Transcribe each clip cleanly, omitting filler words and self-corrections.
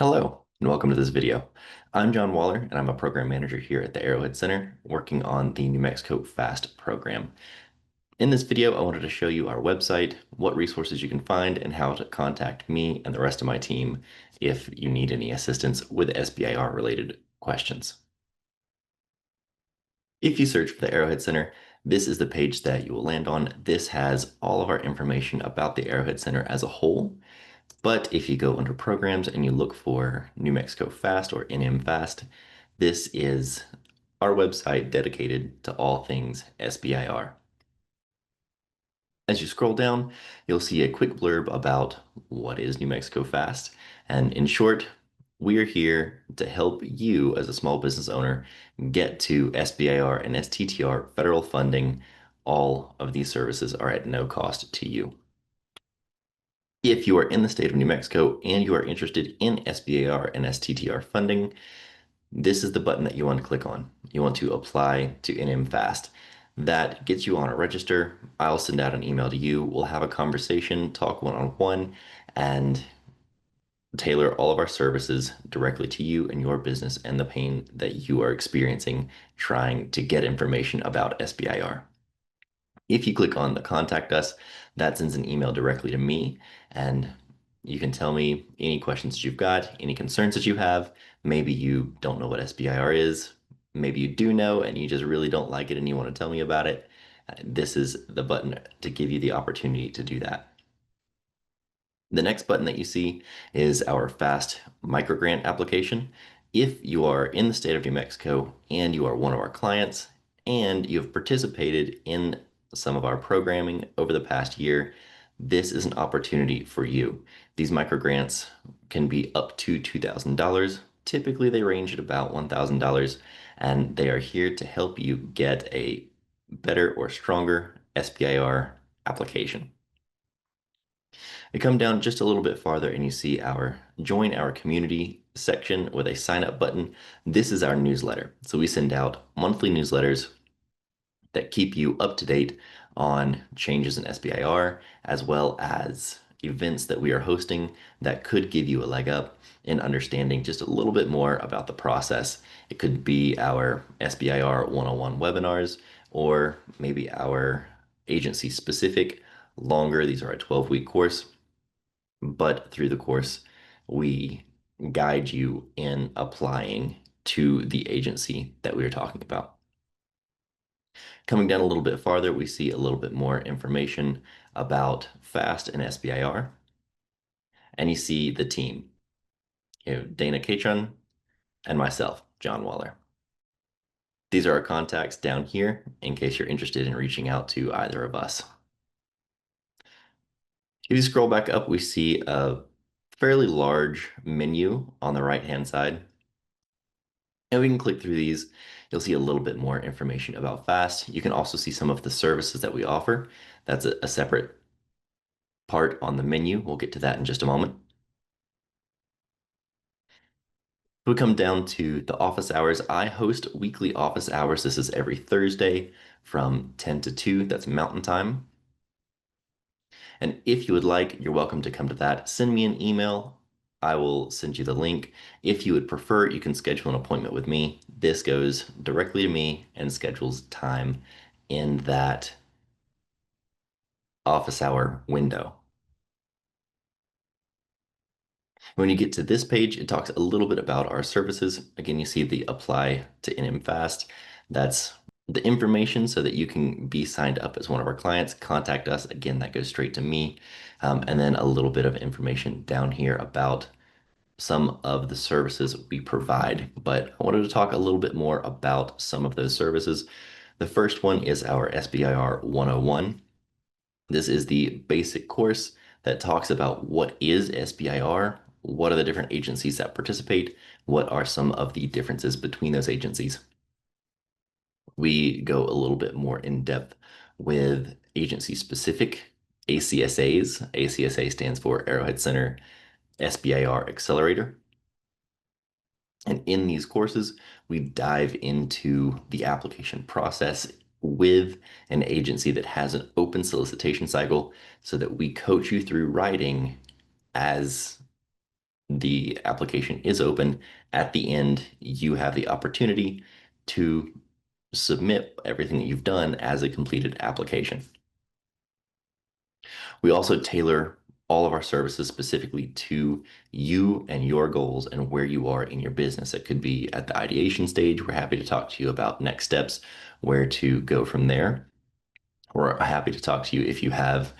Hello, and welcome to this video. I'm John Waller, and I'm a program manager here at the Arrowhead Center, working on the New Mexico FAST program. In this video, I wanted to show you our website, what resources you can find, and how to contact me and the rest of my team if you need any assistance with SBIR related questions. If you search for the Arrowhead Center, this is the page that you will land on. This has all of our information about the Arrowhead Center as a whole. But if you go under programs and you look for New Mexico Fast or NM Fast, this is our website dedicated to all things SBIR. As you scroll down, you'll see a quick blurb about what is New Mexico Fast. And in short, we are here to help you as a small business owner get to SBIR and STTR federal funding. All of these services are at no cost to you. If you are in the state of New Mexico and you are interested in SBIR and STTR funding, this is the button that you want to click on. You want to apply to NM Fast. That gets you on a register. I'll send out an email to you. We'll have a conversation, talk one-on-one, and tailor all of our services directly to you and your business and the pain that you are experiencing trying to get information about SBIR. If you click on the contact us, that sends an email directly to me, and you can tell me any questions that you've got, any concerns that you have. Maybe you don't know what SBIR is. Maybe you do know and you just really don't like it and you want to tell me about it. This is the button to give you the opportunity to do that. The next button that you see is our FAST microgrant application. If you are in the state of New Mexico and you are one of our clients and you have participated in some of our programming over the past year, this is an opportunity for you. These microgrants can be up to $2,000. Typically, they range at about $1,000, and they are here to help you get a better or stronger SBIR application. You come down just a little bit farther and you see our join our community section with a sign up button. This is our newsletter. So we send out monthly newsletters that keep you up to date on changes in SBIR, as well as events that we are hosting that could give you a leg up in understanding just a little bit more about the process. It could be our SBIR 101 webinars, or maybe our agency specific longer. These are a 12-week course, but through the course, we guide you in applying to the agency that we are talking about. Coming down a little bit farther, we see a little bit more information about FAST and SBIR. And you see the team, Dana Catron and myself, John Waller. These are our contacts down here in case you're interested in reaching out to either of us. If you scroll back up, we see a fairly large menu on the right-hand side. And we can click through these. You'll see a little bit more information about FAST. You can also see some of the services that we offer. That's a separate part on the menu. We'll get to that in just a moment. We come down to the office hours. I host weekly office hours. This is every Thursday from 10 to 2. That's Mountain Time. And if you would like, you're welcome to come to that. Send me an email. I will send you the link. If you would prefer, you can schedule an appointment with me. This goes directly to me and schedules time in that office hour window. When you get to this page, it talks a little bit about our services. Again, you see the apply to NM Fast. That's the information so that you can be signed up as one of our clients. Contact us. Again, that goes straight to me. And then a little bit of information down here about some of the services we provide. But I wanted to talk a little bit more about some of those services. The first one is our SBIR 101. This is the basic course that talks about what is SBIR, what are the different agencies that participate, what are some of the differences between those agencies. We go a little bit more in depth with agency specific ACSAs. ACSA stands for Arrowhead Center SBIR Accelerator. And in these courses, we dive into the application process with an agency that has an open solicitation cycle so that we coach you through writing as the application is open. At the end, you have the opportunity to submit everything that you've done as a completed application. We also tailor all of our services specifically to you and your goals and where you are in your business. It could be at the ideation stage. We're happy to talk to you about next steps, where to go from there. We're happy to talk to you if you have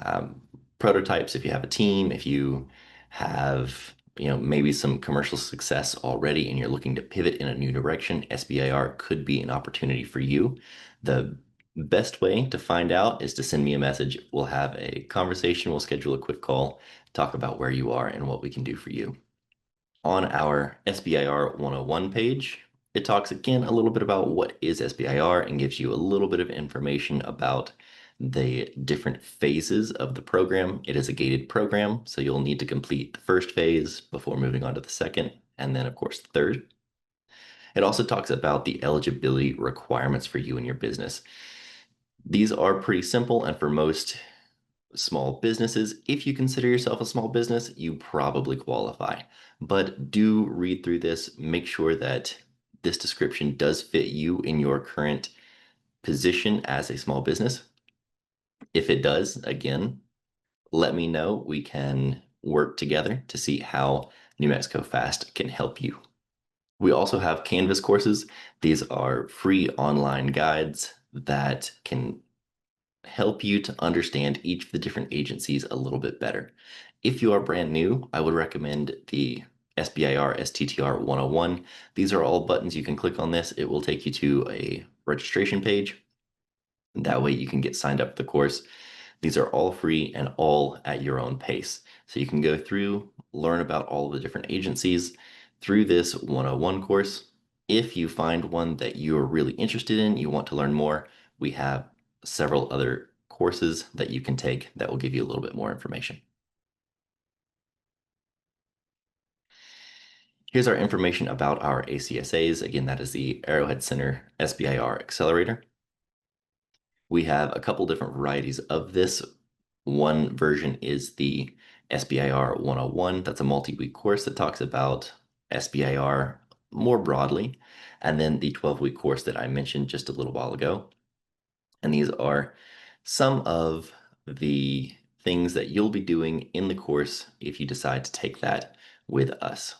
um, prototypes, if you have a team, if you have, maybe some commercial success already and you're looking to pivot in a new direction. SBIR could be an opportunity for you. The best way to find out is to send me a message. We'll have a conversation. We'll schedule a quick call, talk about where you are and what we can do for you. On our SBIR 101 page, it talks again a little bit about what is SBIR and gives you a little bit of information about the different phases of the program. It is a gated program, so you'll need to complete the first phase before moving on to the second, and then, of course, the third. It also talks about the eligibility requirements for you and your business. These are pretty simple, and for most small businesses, if you consider yourself a small business, you probably qualify. But do read through this, make sure that this description does fit you in your current position as a small business. If it does, again, let me know. We can work together to see how New Mexico Fast can help you. We also have Canvas courses. These are free online guides that can help you to understand each of the different agencies a little bit better. If you are brand new, I would recommend the SBIR STTR 101. These are all buttons. You can click on this. It will take you to a registration page. That way you can get signed up for the course. These are all free and all at your own pace. So you can go through, learn about all the different agencies through this 101 course. If you find one that you're really interested in, you want to learn more, we have several other courses that you can take that will give you a little bit more information. Here's our information about our ACSAs. Again, that is the Arrowhead Center SBIR Accelerator. We have a couple different varieties of this. One version is the SBIR 101. That's a multi-week course that talks about SBIR more broadly. And then the 12-week course that I mentioned just a little while ago. And these are some of the things that you'll be doing in the course if you decide to take that with us.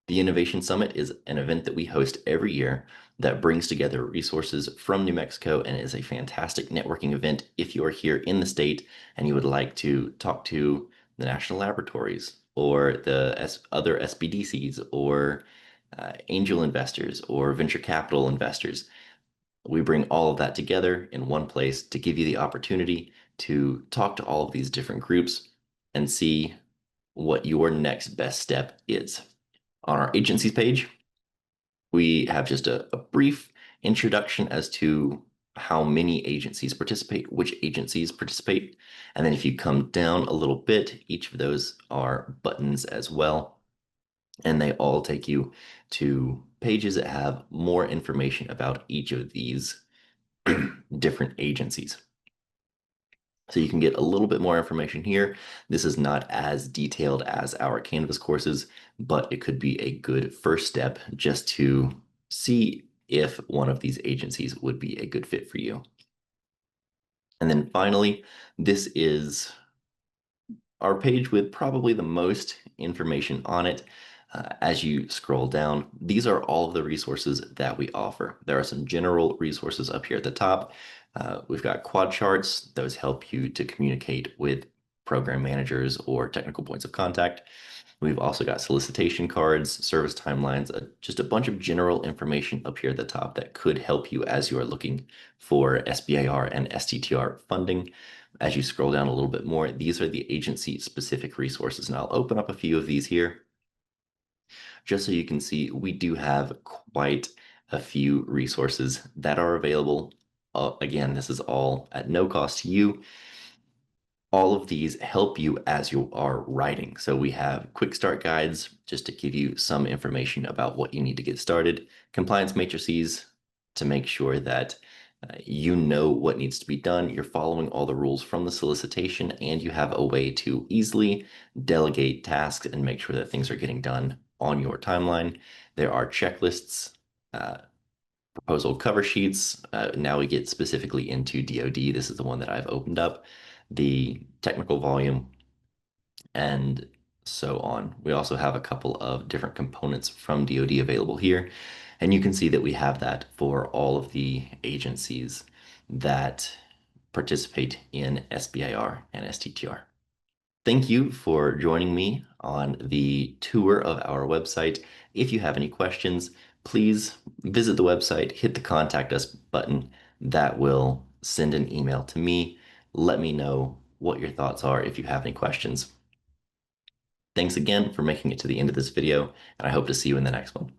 The Innovation Summit is an event that we host every year that brings together resources from New Mexico and is a fantastic networking event if you are here in the state and you would like to talk to the national laboratories or the other SBDCs or angel investors or venture capital investors. We bring all of that together in one place to give you the opportunity to talk to all of these different groups and see what your next best step is. On our agencies page, we have just a brief introduction as to how many agencies participate, which agencies participate. And then if you come down a little bit, each of those are buttons as well. And they all take you to pages that have more information about each of these different agencies. So you can get a little bit more information here. This is not as detailed as our Canvas courses, but it could be a good first step just to see if one of these agencies would be a good fit for you. And then finally, this is our page with probably the most information on it. As you scroll down, these are all of the resources that we offer. There are some general resources up here at the top. We've got quad charts. Those help you to communicate with program managers or technical points of contact. We've also got solicitation cards, service timelines, just a bunch of general information up here at the top that could help you as you are looking for SBIR and STTR funding. As you scroll down a little bit more, these are the agency-specific resources. And I'll open up a few of these here just so you can see we do have quite a few resources that are available. Again, this is all at no cost to you. All of these help you as you are writing. So we have quick start guides just to give you some information about what you need to get started, compliance matrices to make sure that You know what needs to be done. You're following all the rules from the solicitation, and you have a way to easily delegate tasks and make sure that things are getting done on your timeline. There are checklists, uh, proposal cover sheets. Now we get specifically into DoD. This is the one that I've opened up, the technical volume, and so on. We also have a couple of different components from DoD available here. And you can see that we have that for all of the agencies that participate in SBIR and STTR. Thank you for joining me on the tour of our website. If you have any questions, please visit the website, hit the contact us button. That will send an email to me. Let me know what your thoughts are if you have any questions. Thanks again for making it to the end of this video, and I hope to see you in the next one.